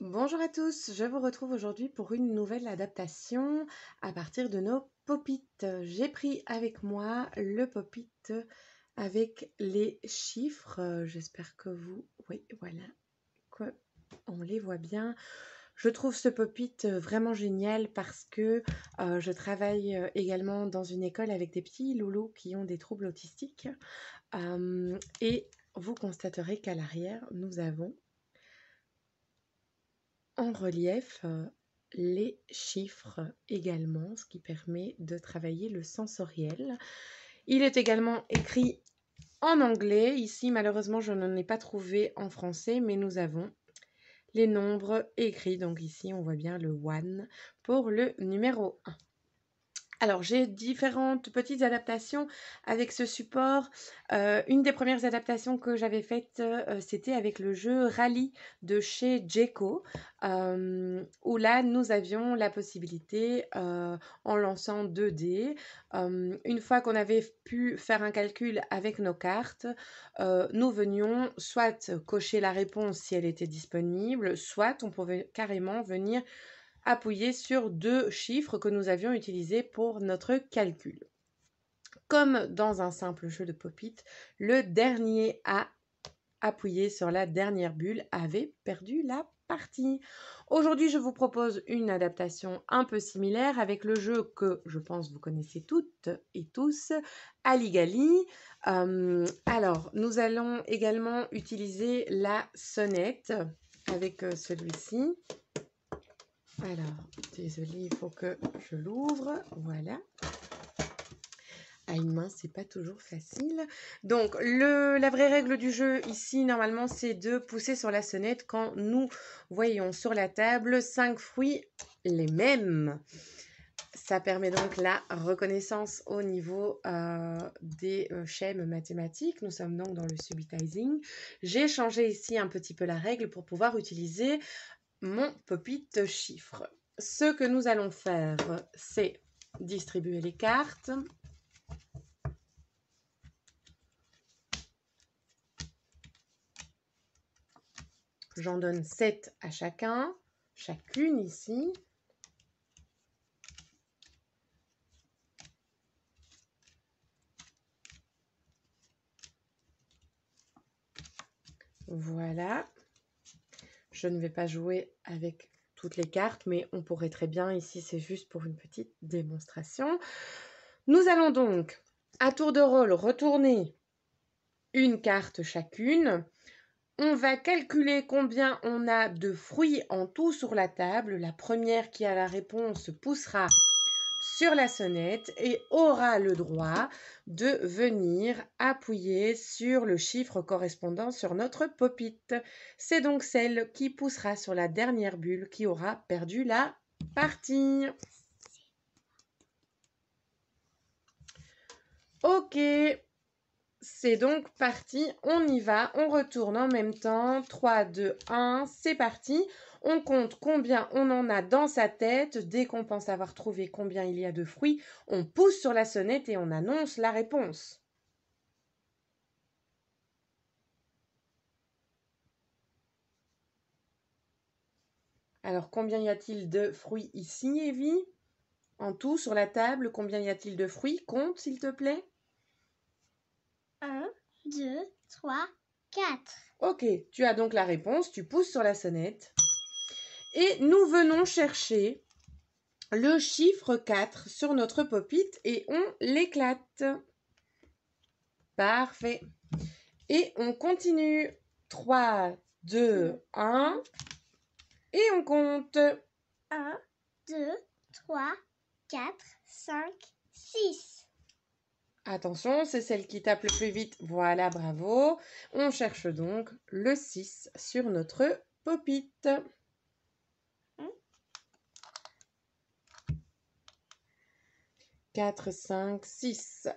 Bonjour à tous, je vous retrouve aujourd'hui pour une nouvelle adaptation à partir de nos pop-it. J'ai pris avec moi le pop-it avec les chiffres. J'espère que vous... Oui, voilà, on les voit bien. Je trouve ce pop-it vraiment génial parce que je travaille également dans une école avec des petits loulous qui ont des troubles autistiques. Et vous constaterez qu'à l'arrière, nous avons en relief les chiffres également, ce qui permet de travailler le sensoriel. Il est également écrit en anglais. Ici, malheureusement, je n'en ai pas trouvé en français, mais nous avons les nombres écrits. Donc ici, on voit bien le 1 pour le numéro 1. Alors, j'ai différentes petites adaptations avec ce support. Une des premières adaptations que j'avais faites, c'était avec le jeu Rally de chez Jeko, où là, nous avions la possibilité, en lançant 2 dés, une fois qu'on avait pu faire un calcul avec nos cartes, nous venions soit cocher la réponse si elle était disponible, soit on pouvait carrément venir appuyer sur 2 chiffres que nous avions utilisés pour notre calcul. Comme dans un simple jeu de pop-it, le dernier à appuyer sur la dernière bulle avait perdu la partie. Aujourd'hui, je vous propose une adaptation un peu similaire avec le jeu que je pense vous connaissez toutes et tous, Aligali. Alors, nous allons également utiliser la sonnette avec celui-ci. Alors, désolée, il faut que je l'ouvre. Voilà. À une main, c'est pas toujours facile. Donc, la vraie règle du jeu ici, normalement, c'est de pousser sur la sonnette quand nous voyons sur la table 5 fruits les mêmes. Ça permet donc la reconnaissance au niveau des schèmes mathématiques. Nous sommes donc dans le subitizing. J'ai changé ici un petit peu la règle pour pouvoir utiliser mon pop-it chiffre. Ce que nous allons faire, c'est distribuer les cartes. J'en donne 7 à chacune ici. Voilà. Je ne vais pas jouer avec toutes les cartes, mais on pourrait très bien, ici c'est juste pour une petite démonstration. Nous allons donc, à tour de rôle, retourner une carte chacune. On va calculer combien on a de fruits en tout sur la table. La première qui a la réponse poussera sur la sonnette et aura le droit de venir appuyer sur le chiffre correspondant sur notre pop-it. C'est donc celle qui poussera sur la dernière bulle qui aura perdu la partie. Ok, c'est donc parti, on y va, on retourne en même temps, 3, 2, 1, c'est parti. On compte combien on en a dans sa tête. Dès qu'on pense avoir trouvé combien il y a de fruits, on pousse sur la sonnette et on annonce la réponse. Alors, combien y a-t-il de fruits ici, Evie? En tout, sur la table, combien y a-t-il de fruits? Compte, s'il te plaît. 1, 2, 3, 4. Ok, tu as donc la réponse, tu pousses sur la sonnette. Et nous venons chercher le chiffre 4 sur notre pop-it et on l'éclate. Parfait. Et on continue. 3, 2, 1. Et on compte. 1, 2, 3, 4, 5, 6. Attention, c'est celle qui tape le plus vite. Voilà, bravo. On cherche donc le 6 sur notre pop-it. 4, 5, 6.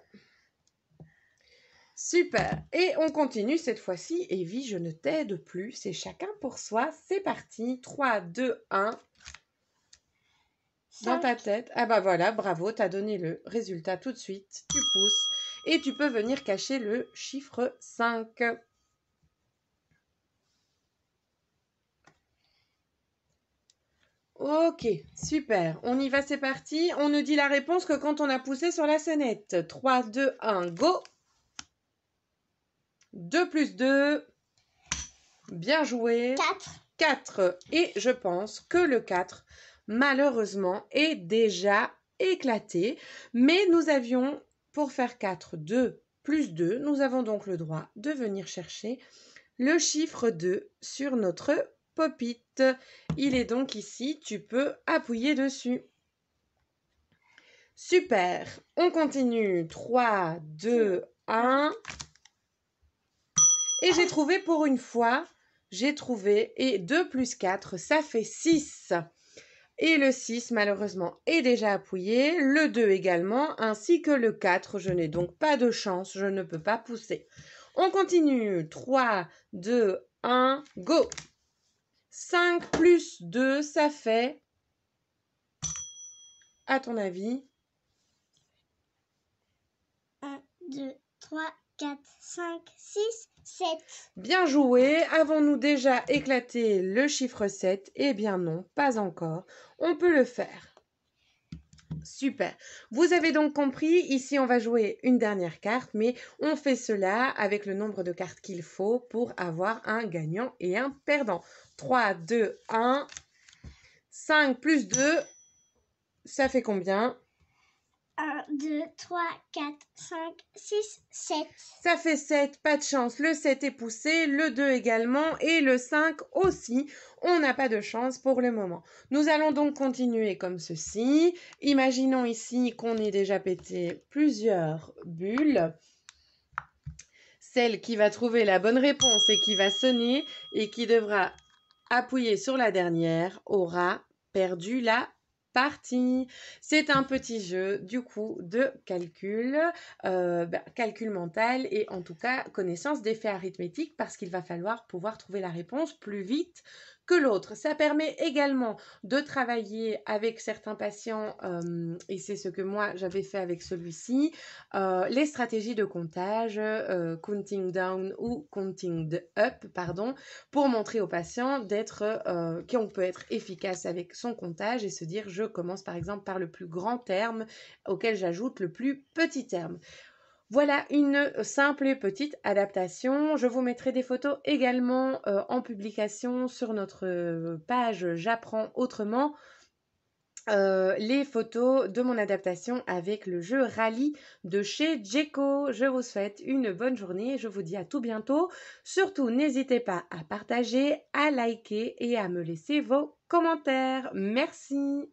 Super. Et on continue cette fois-ci. Evie, je ne t'aide plus. C'est chacun pour soi. C'est parti. 3, 2, 1. Dans ta tête. Ah bah voilà, bravo, t'as donné le résultat tout de suite. Tu pousses et tu peux venir cacher le chiffre 5. Ok, super. On y va, c'est parti. On ne dit la réponse que quand on a poussé sur la sonnette. 3, 2, 1, go. 2 plus 2. Bien joué. 4. 4. Et je pense que le 4, malheureusement, est déjà éclaté. Mais nous avions, pour faire 4, 2 plus 2, nous avons donc le droit de venir chercher le chiffre 2 sur notre pop-it. Il est donc ici, tu peux appuyer dessus. Super, on continue. 3, 2, 1. Et j'ai trouvé pour une fois, j'ai trouvé, et 2 plus 4, ça fait 6. Et le 6, malheureusement, est déjà appuyé, le 2 également, ainsi que le 4. Je n'ai donc pas de chance, je ne peux pas pousser. On continue. 3, 2, 1, go. 5 plus 2, ça fait, à ton avis? 1, 2, 3, 4, 5, 6, 7. Bien joué. Avons-nous déjà éclaté le chiffre 7? Eh bien non, pas encore. On peut le faire. Super. Vous avez donc compris, ici on va jouer une dernière carte, mais on fait cela avec le nombre de cartes qu'il faut pour avoir un gagnant et un perdant. 3, 2, 1. 5 plus 2, ça fait combien? 1, 2, 3, 4, 5, 6, 7. Ça fait 7, pas de chance. Le 7 est poussé, le 2 également et le 5 aussi. On n'a pas de chance pour le moment. Nous allons donc continuer comme ceci. Imaginons ici qu'on ait déjà pété plusieurs bulles. Celle qui va trouver la bonne réponse et qui va sonner et qui devra appuyer sur la dernière aura perdu la partie. C'est un petit jeu du coup de calcul, calcul mental et en tout cas connaissance des faits arithmétiques parce qu'il va falloir pouvoir trouver la réponse plus vite que l'autre. Ça permet également de travailler avec certains patients et c'est ce que moi j'avais fait avec celui-ci, les stratégies de comptage, counting down ou counting up, pardon, pour montrer aux patients qu'on peut être efficace avec son comptage et se dire je commence par exemple par le plus grand terme auquel j'ajoute le plus petit terme. Voilà une simple et petite adaptation. Je vous mettrai des photos également en publication sur notre page J'apprends autrement. Les photos de mon adaptation avec le jeu Rallye de chez Djeco. Je vous souhaite une bonne journée et je vous dis à tout bientôt. Surtout, n'hésitez pas à partager, à liker et à me laisser vos commentaires. Merci.